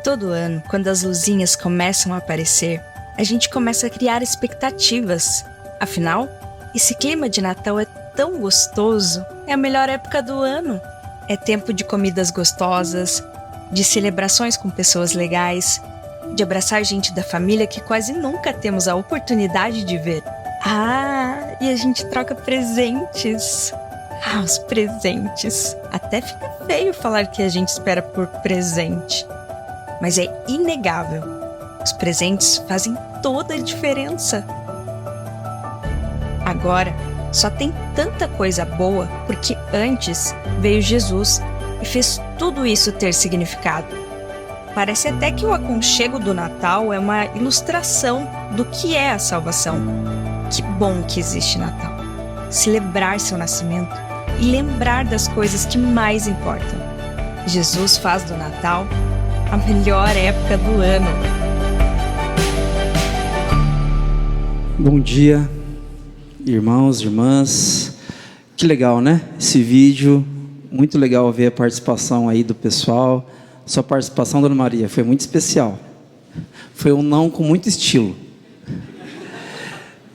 Todo ano, quando as luzinhas começam a aparecer, a gente começa a criar expectativas. Afinal, esse clima de Natal é tão gostoso, é a melhor época do ano. É tempo de comidas gostosas, de celebrações com pessoas legais, de abraçar gente da família que quase nunca temos a oportunidade de ver. E a gente troca presentes. Os presentes. Até fica feio falar que a gente espera por presente. Mas é inegável. Os presentes fazem toda a diferença. Agora, só tem tanta coisa boa porque antes veio Jesus e fez tudo isso ter significado. Parece até que o aconchego do Natal é uma ilustração do que é a salvação. Que bom que existe Natal. Celebrar seu nascimento e lembrar das coisas que mais importam. Jesus faz do Natal a melhor época do ano. Bom dia, irmãos, irmãs. Que legal, né? Esse vídeo, muito legal ver a participação aí do pessoal. Sua participação, Dona Maria, foi muito especial. Foi um não com muito estilo.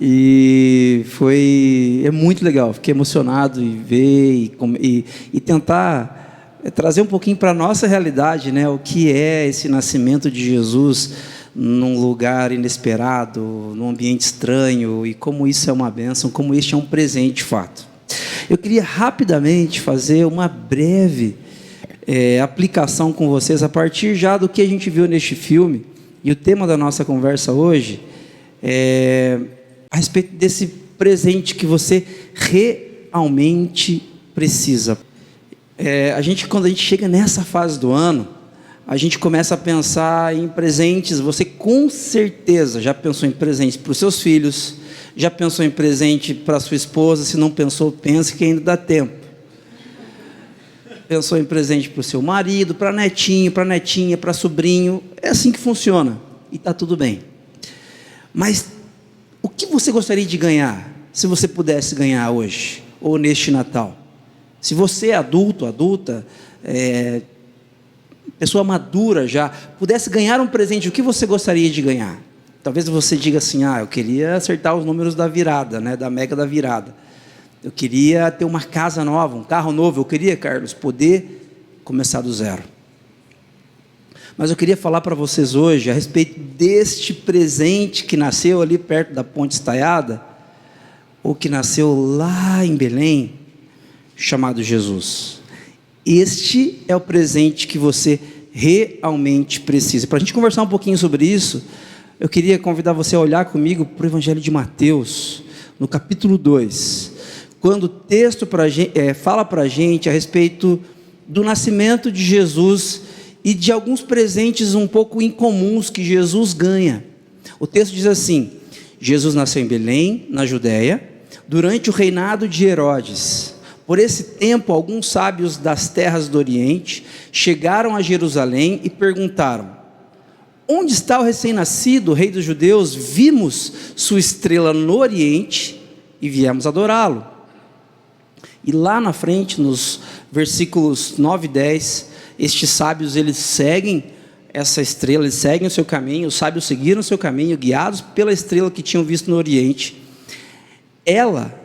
E é muito legal. Fiquei emocionado em ver e tentar trazer um pouquinho para a nossa realidade, né? O que é esse nascimento de Jesus num lugar inesperado, num ambiente estranho, e como isso é uma bênção, como este é um presente de fato. Eu queria rapidamente fazer uma breve aplicação com vocês, a partir já do que a gente viu neste filme, e o tema da nossa conversa hoje é a respeito desse presente que você realmente precisa. Quando a gente chega nessa fase do ano, a gente começa a pensar em presentes. Você com certeza já pensou em presentes para os seus filhos, já pensou em presente para a sua esposa. Se não pensou, pense que ainda dá tempo. Pensou em presente para o seu marido, para netinho, para netinha, para sobrinho. É assim que funciona e está tudo bem. Mas o que você gostaria de ganhar, se você pudesse ganhar hoje ou neste Natal? Se você é adulto, adulta, pessoa madura já, pudesse ganhar um presente, o que você gostaria de ganhar? Talvez você diga assim: eu queria acertar os números da virada, né, da mega da virada. Eu queria ter uma casa nova, um carro novo. Eu queria, Carlos, poder começar do zero. Mas eu queria falar para vocês hoje a respeito deste presente que nasceu ali perto da Ponte Estaiada, ou que nasceu lá em Belém, chamado Jesus. Este é o presente que você realmente precisa. Para a gente conversar um pouquinho sobre isso, eu queria convidar você a olhar comigo para o Evangelho de Mateus, no capítulo 2, quando o texto fala para a gente a respeito do nascimento de Jesus e de alguns presentes um pouco incomuns que Jesus ganha. O texto diz assim: Jesus nasceu em Belém, na Judéia, durante o reinado de Herodes. Por esse tempo, alguns sábios das terras do Oriente chegaram a Jerusalém e perguntaram: onde está o recém-nascido, rei dos judeus? Vimos sua estrela no Oriente e viemos adorá-lo. E lá na frente, nos versículos 9 e 10, estes sábios, eles seguem essa estrela, eles seguem o seu caminho. Os sábios seguiram o seu caminho, guiados pela estrela que tinham visto no Oriente. Ela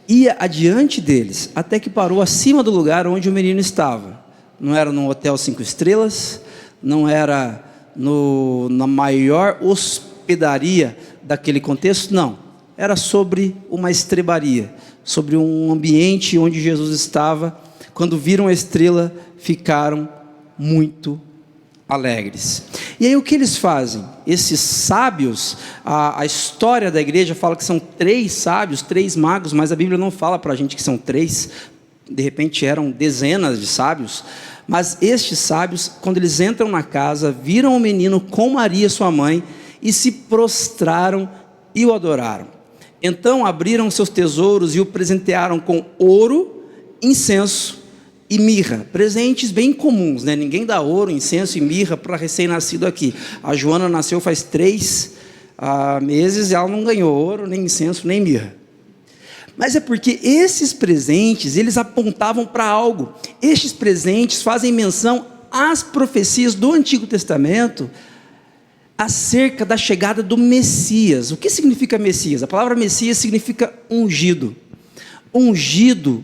ia adiante deles, até que parou acima do lugar onde o menino estava. Não era num hotel 5 estrelas, não era na maior hospedaria daquele contexto, não. Era sobre uma estrebaria, sobre um ambiente onde Jesus estava. Quando viram a estrela, ficaram muito alegres. E aí o que eles fazem? Esses sábios, a história da igreja fala que são 3 sábios, 3 magos, mas a Bíblia não fala para a gente que são 3, de repente eram dezenas de sábios. Mas estes sábios, quando eles entram na casa, viram o menino com Maria, sua mãe, e se prostraram e o adoraram. Então abriram seus tesouros e o presentearam com ouro, incenso e mirra, presentes bem comuns, né? Ninguém dá ouro, incenso e mirra para recém-nascido aqui. A Joana nasceu faz 3 meses e ela não ganhou ouro, nem incenso, nem mirra. Mas é porque esses presentes, eles apontavam para algo. Estes presentes fazem menção as profecias do Antigo Testamento acerca da chegada do Messias. O que significa Messias? A palavra Messias significa ungido. Ungido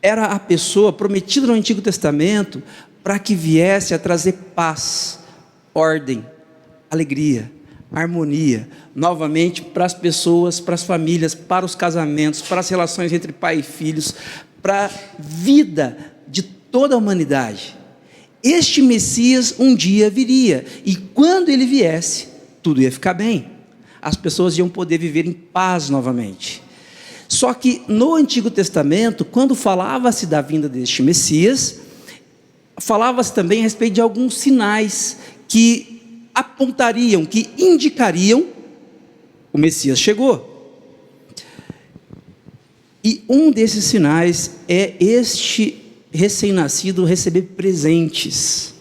era a pessoa prometida no Antigo Testamento para que viesse a trazer paz, ordem, alegria, harmonia, novamente para as pessoas, para as famílias, para os casamentos, para as relações entre pai e filhos, para a vida de toda a humanidade. Este Messias um dia viria, e quando ele viesse, tudo ia ficar bem, as pessoas iam poder viver em paz novamente. Só que no Antigo Testamento, quando falava-se da vinda deste Messias, falava-se também a respeito de alguns sinais que apontariam, que indicariam o Messias chegou. E um desses sinais é este recém-nascido receber presentes.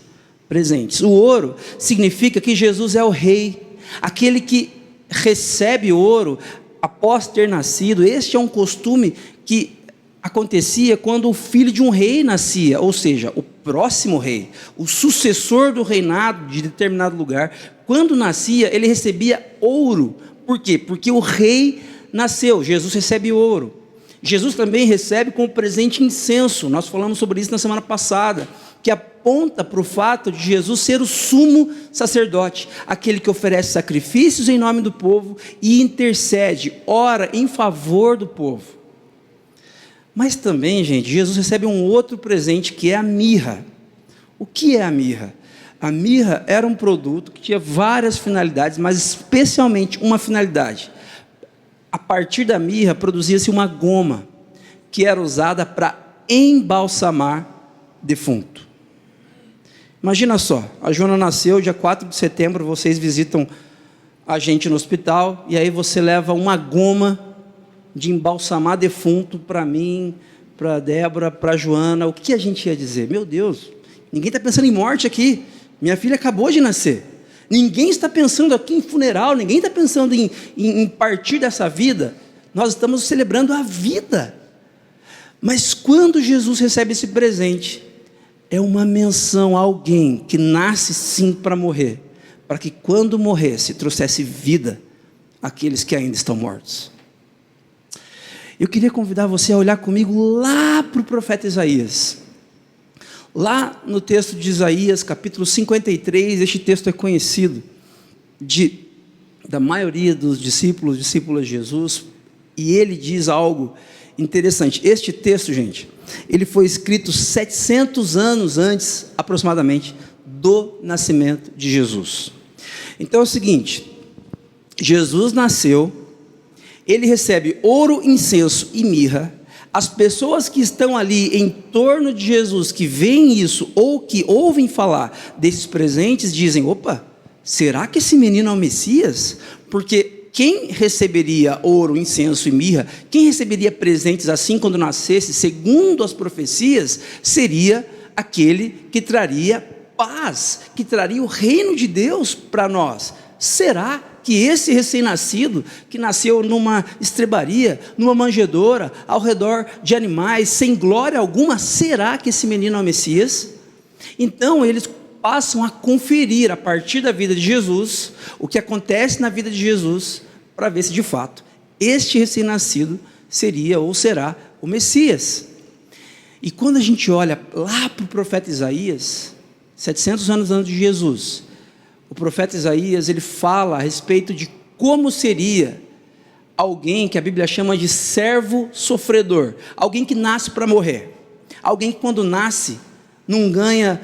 O ouro significa que Jesus é o rei, aquele que recebe ouro após ter nascido. Este é um costume que acontecia quando o filho de um rei nascia, ou seja, o próximo rei, o sucessor do reinado de determinado lugar. Quando nascia, ele recebia ouro. Por quê? Porque o rei nasceu. Jesus recebe ouro. Jesus também recebe como presente incenso. Nós falamos sobre isso na semana passada, que aponta para o fato de Jesus ser o sumo sacerdote, aquele que oferece sacrifícios em nome do povo e intercede, ora em favor do povo. Mas também, gente, Jesus recebe um outro presente, que é a mirra. O que é a mirra? A mirra era um produto que tinha várias finalidades, mas especialmente uma finalidade. A partir da mirra produzia-se uma goma, que era usada para embalsamar defunto. Imagina só, a Joana nasceu dia 4 de setembro, vocês visitam a gente no hospital, e aí você leva uma goma de embalsamar defunto para mim, para a Débora, para a Joana. O que a gente ia dizer? Meu Deus, ninguém está pensando em morte aqui, minha filha acabou de nascer. Ninguém está pensando aqui em funeral, ninguém está pensando em partir dessa vida. Nós estamos celebrando a vida. Mas quando Jesus recebe esse presente, é uma menção a alguém que nasce sim para morrer, para que quando morresse, trouxesse vida àqueles que ainda estão mortos. Eu queria convidar você a olhar comigo lá para o profeta Isaías. Lá no texto de Isaías, capítulo 53, este texto é conhecido da maioria dos discípulas de Jesus, e ele diz algo interessante. Este texto, gente, ele foi escrito 700 anos antes, aproximadamente, do nascimento de Jesus. Então é o seguinte, Jesus nasceu, ele recebe ouro, incenso e mirra. As pessoas que estão ali em torno de Jesus, que veem isso, ou que ouvem falar desses presentes, dizem: opa, será que esse menino é o Messias? Porque quem receberia ouro, incenso e mirra, quem receberia presentes assim quando nascesse, segundo as profecias, seria aquele que traria paz, que traria o reino de Deus para nós. Será que esse recém-nascido, que nasceu numa estrebaria, numa manjedoura, ao redor de animais, sem glória alguma, será que esse menino é o Messias? Então eles passam a conferir, a partir da vida de Jesus, o que acontece na vida de Jesus, para ver se de fato este recém-nascido seria ou será o Messias. E quando a gente olha lá para o profeta Isaías, 700 anos antes de Jesus, o profeta Isaías, ele fala a respeito de como seria alguém que a Bíblia chama de servo sofredor, alguém que nasce para morrer, alguém que quando nasce não ganha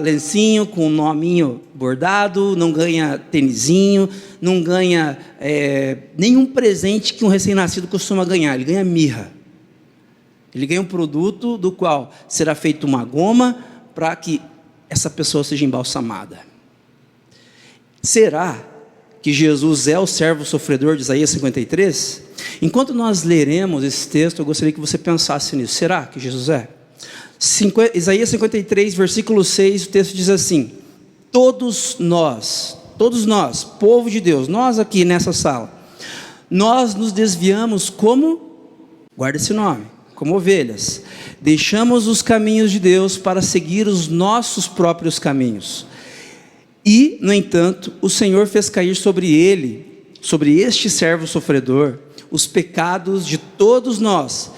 lencinho com o nominho bordado, não ganha tênisinho, não ganha nenhum presente que um recém-nascido costuma ganhar, ele ganha mirra. Ele ganha um produto do qual será feita uma goma para que essa pessoa seja embalsamada. Será que Jesus é o servo sofredor de Isaías 53? Enquanto nós leremos esse texto, eu gostaria que você pensasse nisso. Será que Jesus é? Isaías 53, versículo 6, o texto diz assim: todos nós, povo de Deus, nós aqui nessa sala, nós nos desviamos como, guarda esse nome, como ovelhas, deixamos os caminhos de Deus para seguir os nossos próprios caminhos. E, no entanto, o Senhor fez cair sobre ele, sobre este servo sofredor, os pecados de todos nós.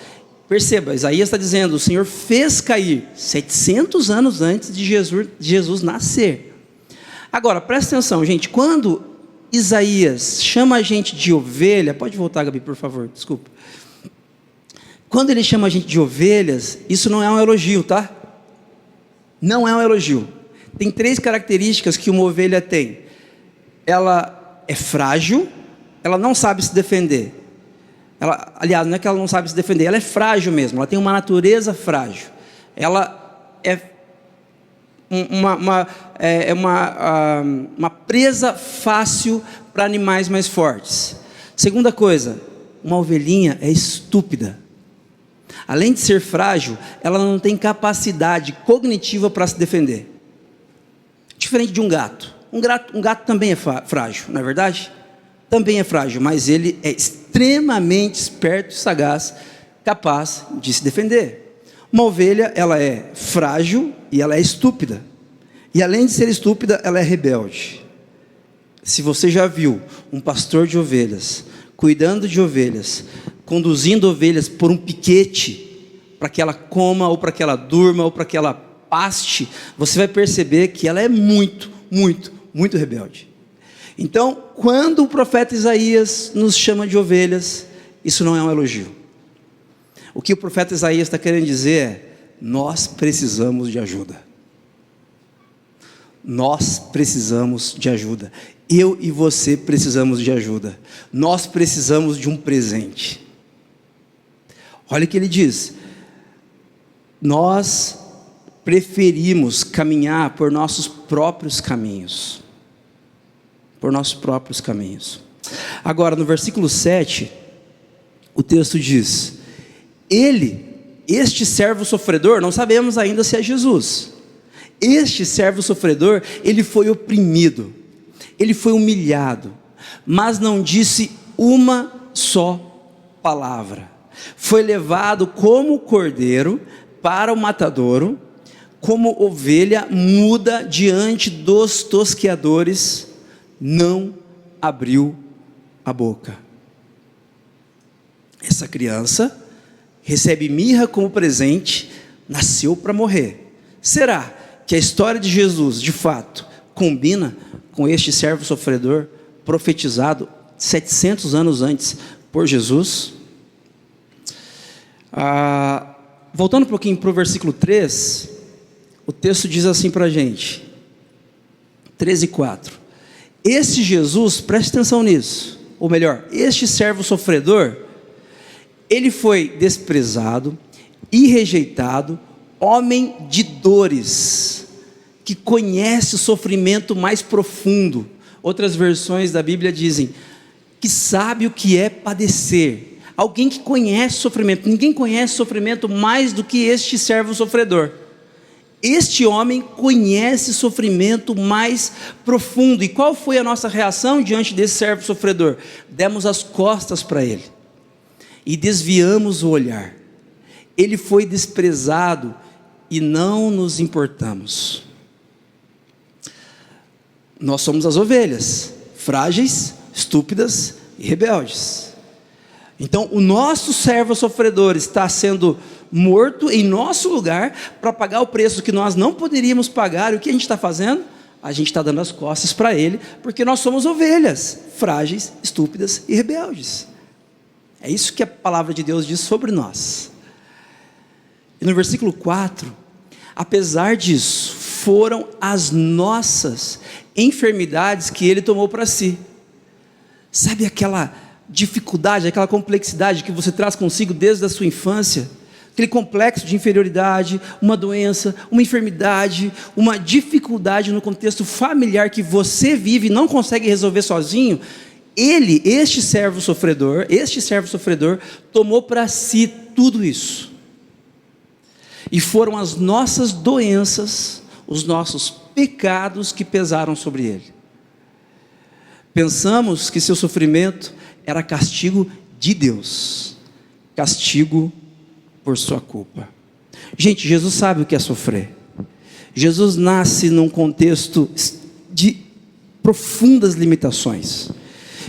Perceba, Isaías está dizendo, o Senhor fez cair 700 anos antes de Jesus nascer. Agora, presta atenção, gente, quando Isaías chama a gente de ovelha, pode voltar, Gabi, por favor, desculpa. Quando ele chama a gente de ovelhas, isso não é um elogio, tá? Não é um elogio. Tem 3 características que uma ovelha tem. Ela é frágil, ela não sabe se defender. Aliás, não é que ela não sabe se defender, ela é frágil mesmo, ela tem uma natureza frágil. Ela é uma presa fácil para animais mais fortes. Segunda coisa, uma ovelhinha é estúpida. Além de ser frágil, ela não tem capacidade cognitiva para se defender. Diferente de um gato. Um gato também é frágil, não é verdade? Também é frágil, mas ele é extremamente esperto e sagaz, capaz de se defender. Uma ovelha, ela é frágil e ela é estúpida. E além de ser estúpida, ela é rebelde. Se você já viu um pastor de ovelhas, cuidando de ovelhas, conduzindo ovelhas por um piquete, para que ela coma, ou para que ela durma, ou para que ela paste, você vai perceber que ela é muito, muito, muito rebelde. Então, quando o profeta Isaías nos chama de ovelhas, isso não é um elogio. O que o profeta Isaías está querendo dizer é, nós precisamos de ajuda. Nós precisamos de ajuda. Eu e você precisamos de ajuda. Nós precisamos de um presente. Olha o que ele diz: nós preferimos caminhar por nossos próprios caminhos. Por nossos próprios caminhos. Agora, no versículo 7, o texto diz: este servo sofredor, não sabemos ainda se é Jesus. Este servo sofredor, ele foi oprimido, ele foi humilhado, mas não disse uma só palavra. Foi levado como cordeiro para o matadouro, como ovelha muda diante dos tosqueadores, não abriu a boca. Essa criança recebe mirra como presente, nasceu para morrer. Será que a história de Jesus, de fato, combina com este servo sofredor profetizado 700 anos antes por Jesus? Voltando um pouquinho para o versículo 3, o texto diz assim para a gente, 13:4. Este Jesus, preste atenção nisso, ou melhor, este servo sofredor, ele foi desprezado e rejeitado, homem de dores, que conhece o sofrimento mais profundo. Outras versões da Bíblia dizem, que sabe o que é padecer. Alguém que conhece sofrimento. Ninguém conhece sofrimento mais do que este servo sofredor. Este homem conhece sofrimento mais profundo. E qual foi a nossa reação diante desse servo sofredor? Demos as costas para ele e desviamos o olhar. Ele foi desprezado e não nos importamos. Nós somos as ovelhas, frágeis, estúpidas e rebeldes. Então o nosso servo sofredor está sendo morto em nosso lugar para pagar o preço que nós não poderíamos pagar. E o que a gente está fazendo? A gente está dando as costas para ele, porque nós somos ovelhas, frágeis, estúpidas e rebeldes. É isso que a palavra de Deus diz sobre nós. E no versículo 4, apesar disso, foram as nossas enfermidades que ele tomou para si. Sabe aquela dificuldade, aquela complexidade que você traz consigo desde a sua infância? Aquele complexo de inferioridade, uma doença, uma enfermidade, uma dificuldade no contexto familiar que você vive e não consegue resolver sozinho. Este servo sofredor, tomou para si tudo isso. E foram as nossas doenças, os nossos pecados que pesaram sobre ele. Pensamos que seu sofrimento era castigo de Deus, castigo por sua culpa. Gente, Jesus sabe o que é sofrer. Jesus nasce num contexto de profundas limitações.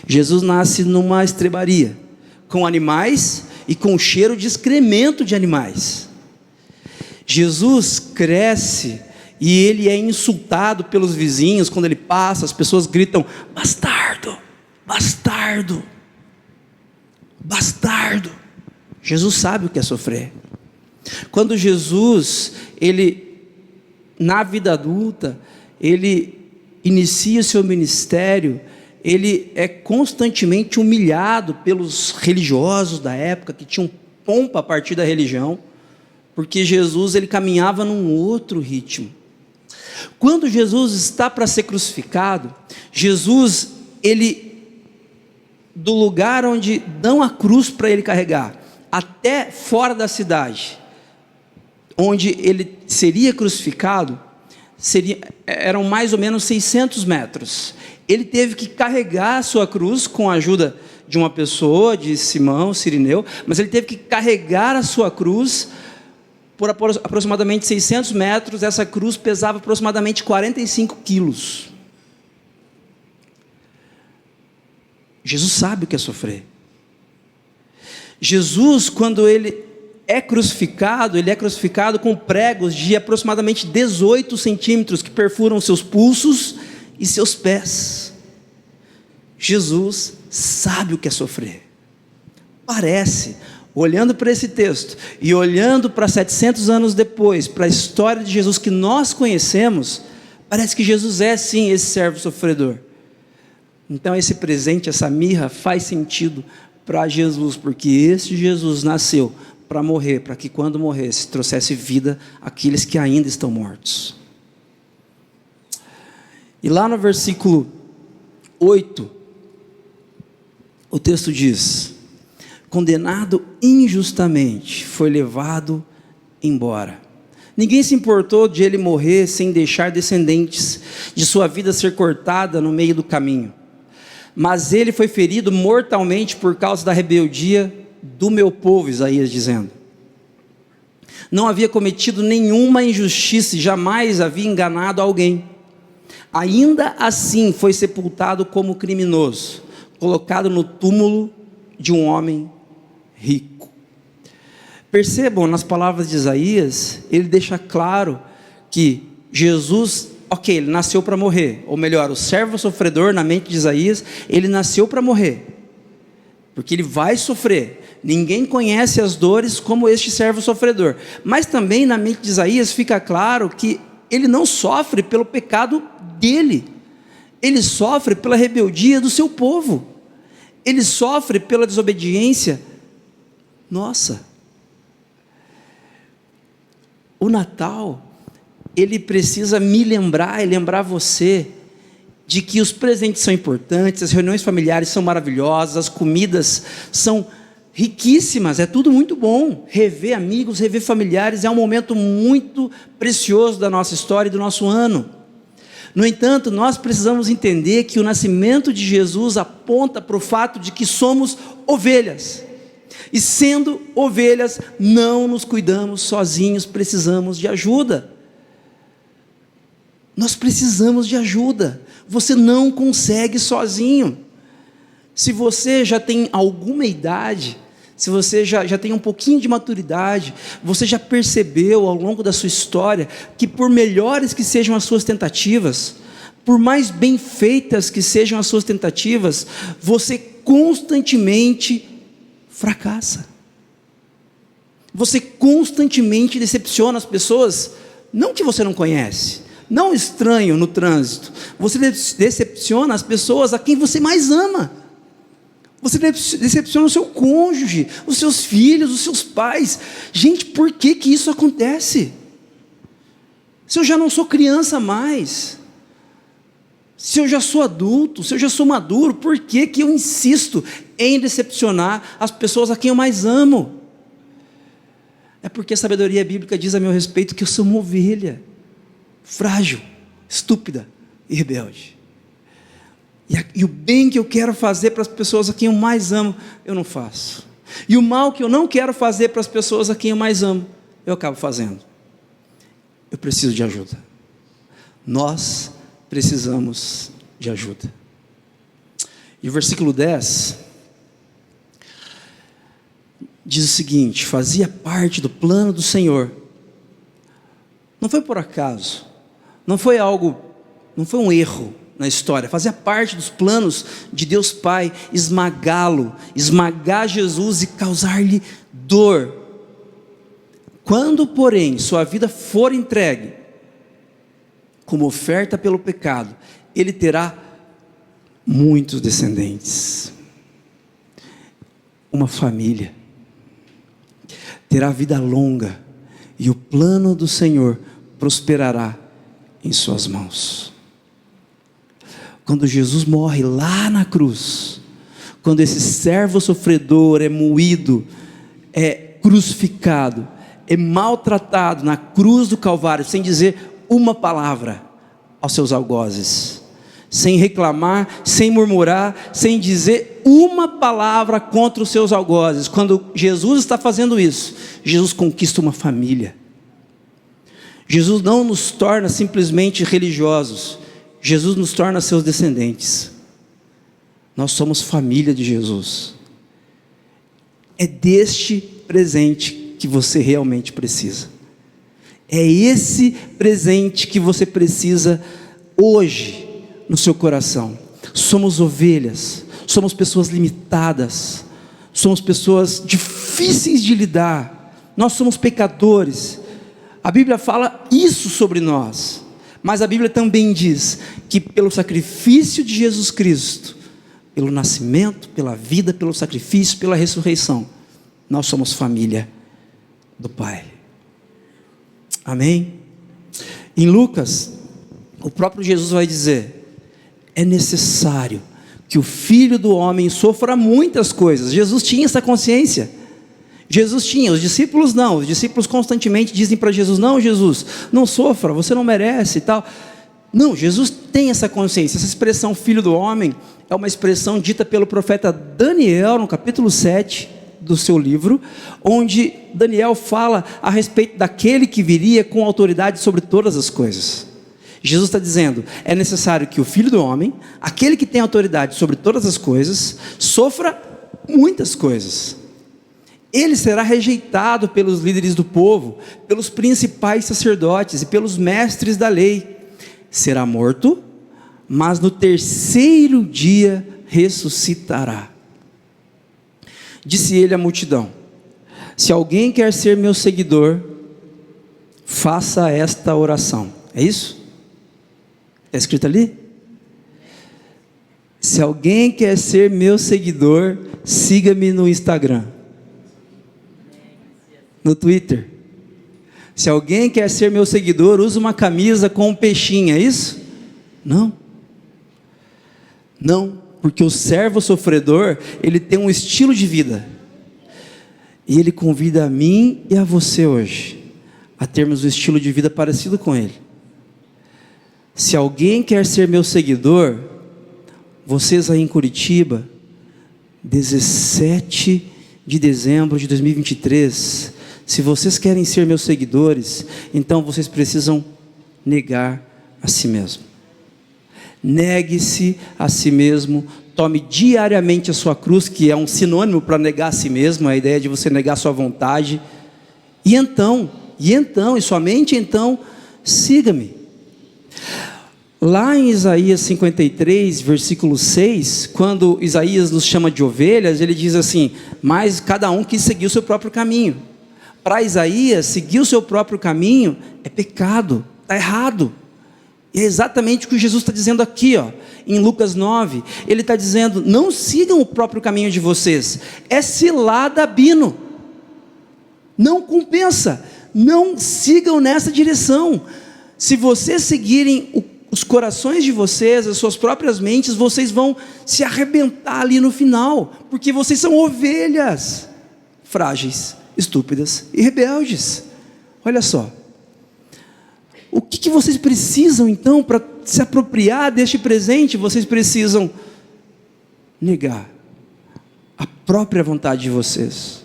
Jesus nasce numa estrebaria, com animais e com o cheiro de excremento de animais. Jesus cresce e ele é insultado pelos vizinhos. Quando ele passa, as pessoas gritam: bastardo, bastardo, bastardo. Jesus sabe o que é sofrer. Quando Jesus, na vida adulta, ele inicia o seu ministério, ele é constantemente humilhado pelos religiosos da época, que tinham pompa a partir da religião, porque Jesus, ele caminhava num outro ritmo. Quando Jesus está para ser crucificado, Jesus, do lugar onde dão a cruz para ele carregar, até fora da cidade, onde ele seria crucificado, eram mais ou menos 600 metros. Ele teve que carregar a sua cruz com a ajuda de uma pessoa, de Simão, Cirineu, mas ele teve que carregar a sua cruz por aproximadamente 600 metros. Essa cruz pesava aproximadamente 45 quilos. Jesus sabe o que é sofrer. Jesus, quando ele é crucificado com pregos de aproximadamente 18 centímetros que perfuram seus pulsos e seus pés. Jesus sabe o que é sofrer. Parece, olhando para esse texto e olhando para 700 anos depois, para a história de Jesus que nós conhecemos, parece que Jesus é sim esse servo sofredor. Então esse presente, essa mirra faz sentido para Jesus, porque esse Jesus nasceu para morrer, para que quando morresse, trouxesse vida àqueles que ainda estão mortos. E lá no versículo 8, o texto diz: condenado injustamente, foi levado embora. Ninguém se importou de ele morrer sem deixar descendentes, de sua vida ser cortada no meio do caminho. Mas ele foi ferido mortalmente por causa da rebeldia do meu povo, Isaías dizendo. Não havia cometido nenhuma injustiça e jamais havia enganado alguém. Ainda assim foi sepultado como criminoso, colocado no túmulo de um homem rico. Percebam, nas palavras de Isaías, ele deixa claro que Jesus, ele nasceu para morrer, ou melhor, o servo sofredor, na mente de Isaías, ele nasceu para morrer, porque ele vai sofrer. Ninguém conhece as dores como este servo sofredor. Mas também na mente de Isaías fica claro que ele não sofre pelo pecado dele, ele sofre pela rebeldia do seu povo, ele sofre pela desobediência nossa. O Natal, ele precisa me lembrar e lembrar você de que os presentes são importantes, as reuniões familiares são maravilhosas, as comidas são riquíssimas, é tudo muito bom. Rever amigos, rever familiares é um momento muito precioso da nossa história e do nosso ano. No entanto, nós precisamos entender que o nascimento de Jesus aponta para o fato de que somos ovelhas. E sendo ovelhas, não nos cuidamos sozinhos, precisamos de ajuda. Nós precisamos de ajuda. Você não consegue sozinho. Se você já tem alguma idade, se você já tem um pouquinho de maturidade, você já percebeu ao longo da sua história que por melhores que sejam as suas tentativas, por mais bem feitas que sejam as suas tentativas, você constantemente fracassa. Você constantemente decepciona as pessoas, não que você não conhece, não estranho no trânsito, você decepciona as pessoas a quem você mais ama. Você decepciona o seu cônjuge, os seus filhos, os seus pais. Gente, por que isso acontece? Se eu já não sou criança mais, se eu já sou adulto, se eu já sou maduro, por que eu insisto em decepcionar as pessoas a quem eu mais amo? É porque a sabedoria bíblica diz a meu respeito que eu sou uma ovelha, frágil, estúpida e rebelde. E o bem que eu quero fazer para as pessoas a quem eu mais amo, eu não faço. E o mal que eu não quero fazer para as pessoas a quem eu mais amo, eu acabo fazendo. Eu preciso de ajuda. Nós precisamos de ajuda. E o versículo 10 diz o seguinte: fazia parte do plano do Senhor. Não foi por acaso, não foi um erro na história, fazia parte dos planos de Deus Pai esmagá-lo, esmagar Jesus e causar-lhe dor. Quando, porém, sua vida for entregue como oferta pelo pecado, ele terá muitos descendentes, uma família, terá vida longa, e o plano do Senhor prosperará em suas mãos. Quando Jesus morre lá na cruz, quando esse servo sofredor é moído, é crucificado, é maltratado na cruz do Calvário, sem dizer uma palavra aos seus algozes, sem reclamar, sem murmurar, sem dizer uma palavra contra os seus algozes. Quando Jesus está fazendo isso, Jesus conquista uma família. Jesus não nos torna simplesmente religiosos, Jesus nos torna seus descendentes. Nós somos família de Jesus. É deste presente que você realmente precisa. É esse presente que você precisa hoje no seu coração. Somos ovelhas, somos pessoas limitadas, somos pessoas difíceis de lidar, nós somos pecadores. A Bíblia fala isso sobre nós, mas a Bíblia também diz que pelo sacrifício de Jesus Cristo, pelo nascimento, pela vida, pelo sacrifício, pela ressurreição, nós somos família do Pai. Amém? Em Lucas, o próprio Jesus vai dizer: é necessário que o Filho do Homem sofra muitas coisas. Jesus tinha essa consciência. Jesus tinha, os discípulos não. Os discípulos constantemente dizem para Jesus: não, Jesus, não sofra, você não merece e tal. Não, Jesus tem essa consciência. Essa expressão Filho do Homem é uma expressão dita pelo profeta Daniel no capítulo 7 do seu livro, onde Daniel fala a respeito daquele que viria com autoridade sobre todas as coisas. Jesus está dizendo: é necessário que o Filho do Homem, aquele que tem autoridade sobre todas as coisas, sofra muitas coisas. Ele será rejeitado pelos líderes do povo, pelos principais sacerdotes e pelos mestres da lei. Será morto, mas no terceiro dia ressuscitará. Disse ele à multidão: se alguém quer ser meu seguidor, faça esta oração. É isso? Está escrito ali? Se alguém quer ser meu seguidor, siga-me no Instagram, no Twitter. Se alguém quer ser meu seguidor, use uma camisa com um peixinho, é isso? Não. Não, porque o servo sofredor, ele tem um estilo de vida. E ele convida a mim e a você hoje a termos um estilo de vida parecido com ele. Se alguém quer ser meu seguidor, vocês aí em Curitiba, 17 de dezembro de 2023, se vocês querem ser meus seguidores, então vocês precisam negar a si mesmo. Negue-se a si mesmo, tome diariamente a sua cruz, que é um sinônimo para negar a si mesmo, a ideia de você negar a sua vontade, e somente então, siga-me. Lá em Isaías 53, versículo 6, quando Isaías nos chama de ovelhas, ele diz assim: mas cada um quis seguir o seu próprio caminho. Para Isaías, seguir o seu próprio caminho é pecado, está errado. E é exatamente o que Jesus está dizendo aqui, em Lucas 9. Ele está dizendo: não sigam o próprio caminho de vocês, é cilada bino, não compensa, não sigam nessa direção. Se vocês seguirem os corações de vocês, as suas próprias mentes, vocês vão se arrebentar ali no final, porque vocês são ovelhas frágeis, estúpidas e rebeldes. Olha só, o que vocês precisam então para se apropriar deste presente? Vocês precisam negar a própria vontade de vocês.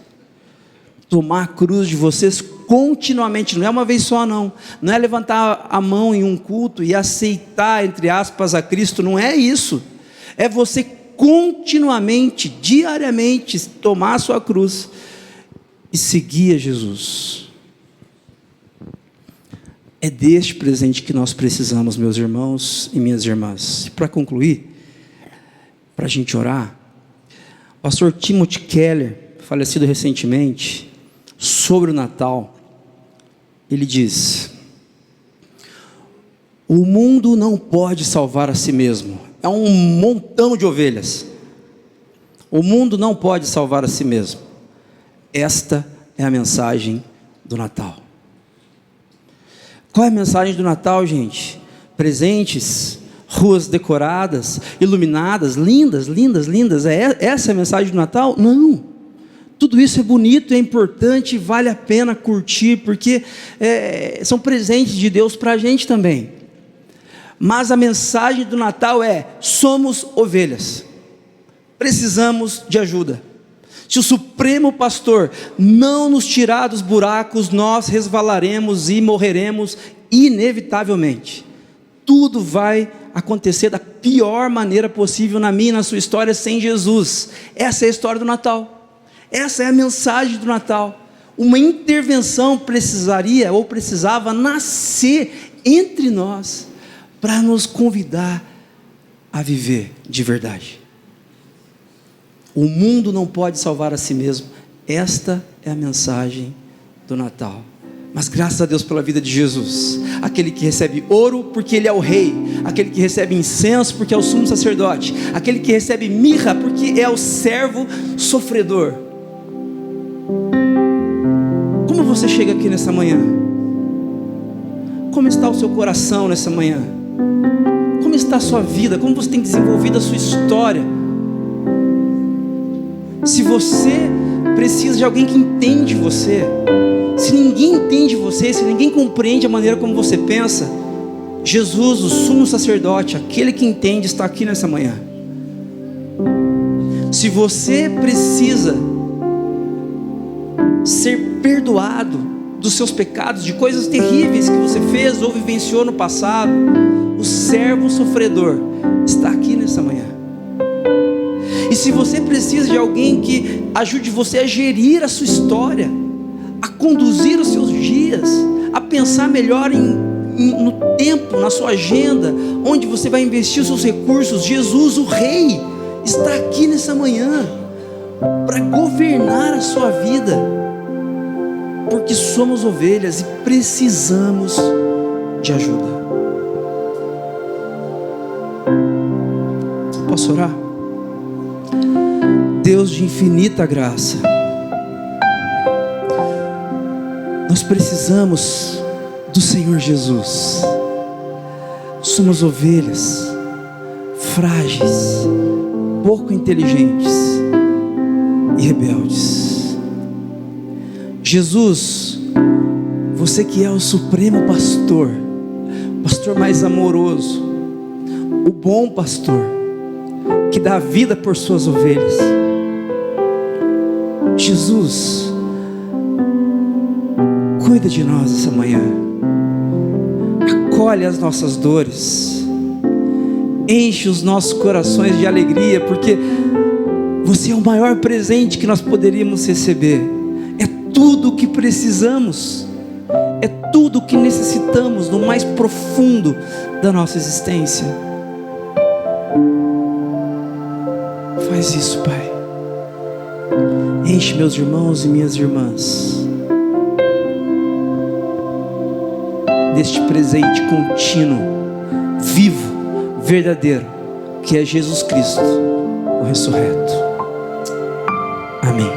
Tomar a cruz de vocês continuamente, não é uma vez só não é levantar a mão em um culto e aceitar, entre aspas, a Cristo, não é isso, é você continuamente, diariamente, tomar a sua cruz e seguir a Jesus. É deste presente que nós precisamos, meus irmãos e minhas irmãs. E para concluir, para a gente orar, o pastor Timothy Keller, falecido recentemente, sobre o Natal, ele diz: o mundo não pode salvar a si mesmo, é um montão de ovelhas, o mundo não pode salvar a si mesmo. Esta é a mensagem do Natal. Qual é a mensagem do Natal, gente? Presentes, ruas decoradas, iluminadas, lindas, lindas, lindas, essa é a mensagem do Natal? Não. Tudo isso é bonito, é importante, vale a pena curtir, porque são presentes de Deus para a gente também. Mas a mensagem do Natal é: somos ovelhas, precisamos de ajuda. Se o Supremo Pastor não nos tirar dos buracos, nós resvalaremos e morreremos inevitavelmente. Tudo vai acontecer da pior maneira possível na minha e na sua história sem Jesus. Essa é a história do Natal. Essa é a mensagem do Natal. Uma intervenção precisava nascer entre nós para nos convidar a viver de verdade. O mundo não pode salvar a si mesmo. Esta é a mensagem do Natal. Mas graças a Deus pela vida de Jesus, aquele que recebe ouro porque ele é o rei, aquele que recebe incenso porque é o sumo sacerdote, aquele que recebe mirra porque é o servo sofredor. Como você chega aqui nessa manhã? Como está o seu coração nessa manhã? Como está a sua vida? Como você tem desenvolvido a sua história? Se você precisa de alguém que entende você, se ninguém entende você, se ninguém compreende a maneira como você pensa, Jesus, o sumo sacerdote, aquele que entende, está aqui nessa manhã. Se você precisa ser perdoado dos seus pecados, de coisas terríveis que você fez ou vivenciou no passado, o servo sofredor está aqui nessa manhã. E se você precisa de alguém que ajude você a gerir a sua história, a conduzir os seus dias, a pensar melhor no tempo, na sua agenda, onde você vai investir os seus recursos, Jesus, o Rei, está aqui nessa manhã para governar a sua vida, porque somos ovelhas e precisamos de ajuda. Posso orar? Deus de infinita graça, nós precisamos do Senhor Jesus. Somos ovelhas frágeis, pouco inteligentes e rebeldes. Jesus, você que é o supremo pastor, pastor mais amoroso, o bom pastor, que dá vida por suas ovelhas. Jesus, cuida de nós essa manhã, acolhe as nossas dores, enche os nossos corações de alegria, porque você é o maior presente que nós poderíamos receber. É tudo o que precisamos, é tudo o que necessitamos no mais profundo da nossa existência. Faz isso, Pai. Enche meus irmãos e minhas irmãs deste presente contínuo, vivo, verdadeiro, que é Jesus Cristo, o ressurreto. Amém.